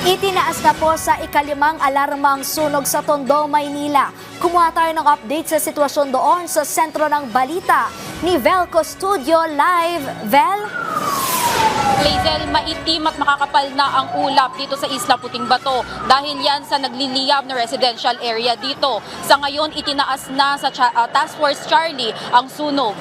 Itinaas na po sa ikalimang alarmang sunog sa Tondo, Maynila. Kumuha tayo ng update sa sitwasyon doon sa sentro ng balita ni Velco Studio Live. Vel? Hazel, maitim at makakapal na ang ulap dito sa Isla Puting Bato dahil yan sa nagliliyab na residential area dito. Sa ngayon, itinaas na sa Task Force Charlie ang sunog.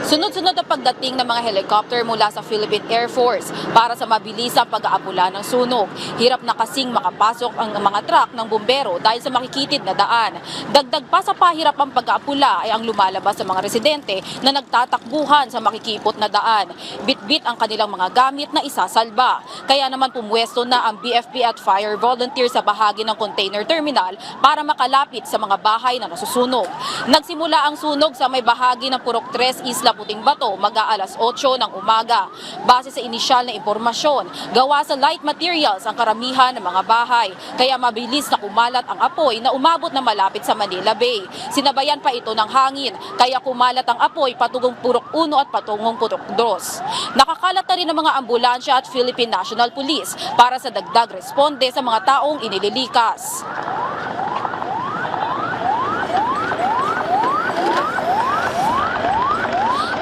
Sunod-sunod ang pagdating ng mga helicopter mula sa Philippine Air Force para sa mabilisang pag-aapula ng sunog. Hirap na kasing makapasok ang mga truck ng bumbero dahil sa makikitid na daan. Dagdag pa sa pahirap ang pag-aapula ay ang lumalabas sa mga residente na nagtatakbuhan sa makikipot na daan. Bit-bit ang kanilang mga gamit na isasalba. Kaya naman pumwesto na ang BFP at fire volunteer sa bahagi ng container terminal para makalapit sa mga bahay na nasusunog. Nagsimula ang sunog sa may bahagi ng Purok 3, Isla Puting Bato, mag-aalas 8 ng umaga. Base sa inisyal na impormasyon, gawa sa light materials ang karamihan ng mga bahay. Kaya mabilis na kumalat ang apoy na umabot na malapit sa Manila Bay. Sinabayan pa ito ng hangin, kaya kumalat ang apoy patungong Purok 1 at patungong Purok 2. Nakakalat na rin ang mga ambulansya at Philippine National Police para sa dagdag responde sa mga taong inililikas.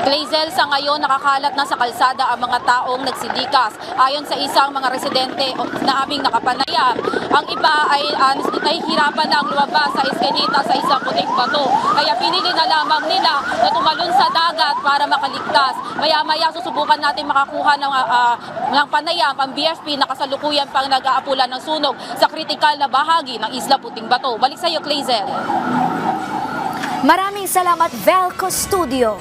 Hazel, sa ngayon nakakalat na sa kalsada ang mga taong nagsilikas. Ayon sa isang mga residente na aming nakapanayam, ang iba ay nahihirapan na ang lumabas sa eskinita sa Isla Puting Bato. Kaya pinili na lamang nila na tumalon sa dagat para makaligtas. Maya-maya susubukan natin makakuha ng panayam ang BFP na kasalukuyan pang nag-aapula ng sunog sa kritikal na bahagi ng Isla Puting Bato. Balik sa iyo, Hazel. Maraming salamat, Velco Studio.